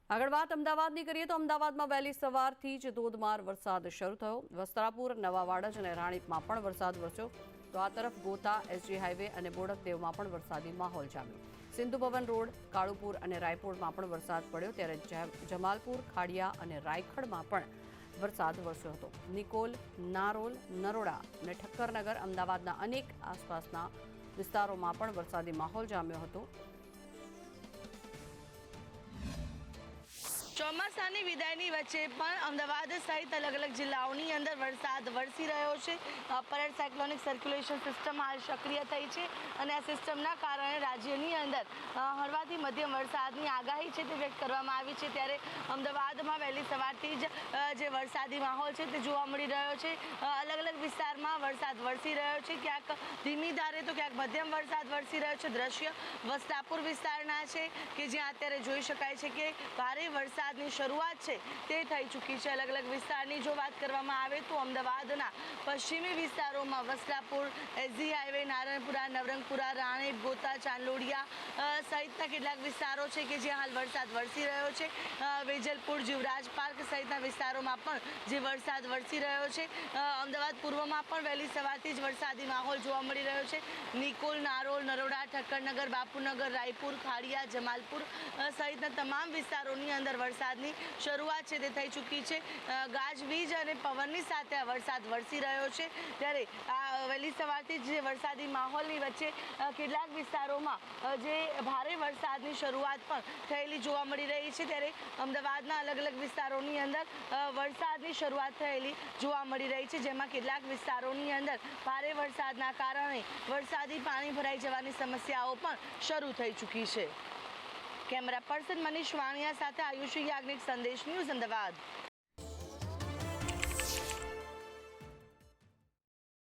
આગળ વાત અમદાવાદની કરીએ તો અમદાવાદમાં વહેલી સવારથી જ ધોધમાર વરસાદ શરૂ થયો। વસ્ત્રાપુર, નવા વાડજ અને રાણીપમાં પણ વરસાદ વરસ્યો તો આ તરફ ગોતા, એસજી હાઈવે અને બોડકદેવમાં પણ વરસાદી માહોલ જામ્યો। સિંધુ ભવન રોડ, કાળુપુર અને રાયપુરમાં પણ વરસાદ પડ્યો ત્યારે જમાલપુર, ખાડિયા અને રાયખડમાં પણ વરસાદ વરસ્યો હતો। નિકોલ, નારોલ, નરોડા અને ઠક્કરનગર, અમદાવાદના અનેક આસપાસના વિસ્તારોમાં પણ વરસાદી માહોલ જામ્યો હતો। ચોમાસાની વિદાયની વચ્ચે પણ અમદાવાદ સહિત અલગ અલગ જિલ્લાઓની અંદર વરસાદ વરસી રહ્યો છે। અપર સાયક્લોનિક સર્ક્યુલેશન સિસ્ટમ હાલ સક્રિય થઈ છે અને આ સિસ્ટમના કારણે રાજ્યની અંદર હળવાથી મધ્યમ વરસાદની આગાહી છે તે વ્યક્ત કરવામાં આવી છે। ત્યારે અમદાવાદમાં વહેલી સવારથી જ જે વરસાદી માહોલ છે તે જોવા મળી રહ્યો છે। અલગ અલગ વિસ્તારમાં વરસાદ વરસી રહ્યો છે, ક્યાંક ધીમી ધારે તો ક્યાંક મધ્યમ વરસાદ વરસી રહ્યો છે। દ્રશ્ય વસ્ત્રાપુર વિસ્તારના છે કે જ્યાં અત્યારે જોઈ શકાય છે કે ભારે વરસાદની શરૂઆત છે તે થઈ ચૂકી છે। અલગ અલગ વિસ્તારની જો વાત કરવામાં આવે તો અમદાવાદના પશ્ચિમી વિસ્તારોમાં વસ્ત્રાપુર, એસજી હાઈવે, નારાયણપુરા, નવરંગપુરા, રાણીપ, ગોતા, ચાંદલોડિયા સહિતના કેટલાક વિસ્તારો છે કે જ્યાં હાલ વરસાદ વરસી રહ્યો છે। વેજલપુર, જીવરાજ પાર્ક સહિતના વિસ્તારોમાં પણ જે વરસાદ વરસી રહ્યો છે। અમદાવાદ પૂર્વમાં પણ વહેલી સવારથી જ વરસાદી માહોલ જોવા મળી રહ્યો છે। નિકોલ, નારોલ, નરોડા, ઠક્કરનગર, બાપુનગર, રાયપુર, ખાડિયા, જમાલપુર સહિતના તમામ વિસ્તારોની અંદર વરસાદની શરૂઆત છે તે થઈ ચૂકી છે। ગાજવીજ અને પવનની સાથે આ વરસાદ વરસી રહ્યો છે। ત્યારે આ વહેલી સવારથી જે વરસાદી માહોલની વચ્ચે કેટલાક વિસ્તારોમાં જે ભારે વરસાદની શરૂઆત પણ થયેલી જોવા મળી રહી છે। ત્યારે અમદાવાદના અલગ અલગ વિસ્તારોની અંદર વરસાદની શરૂઆત થયેલી જોવા મળી રહી છે, જેમાં કેટલાક વિસ્તારોની અંદર ભારે વરસાદના કારણે વરસાદી પાણી ભરાઈ જવાની સમસ્યાઓ પણ શરૂ થઈ ચૂકી છે। કેમેરા પર્સન મનીષ વાણિયા સાથે આયુષી યાજ્ઞિક, સંદેશ ન્યૂઝ, અમદાવાદ।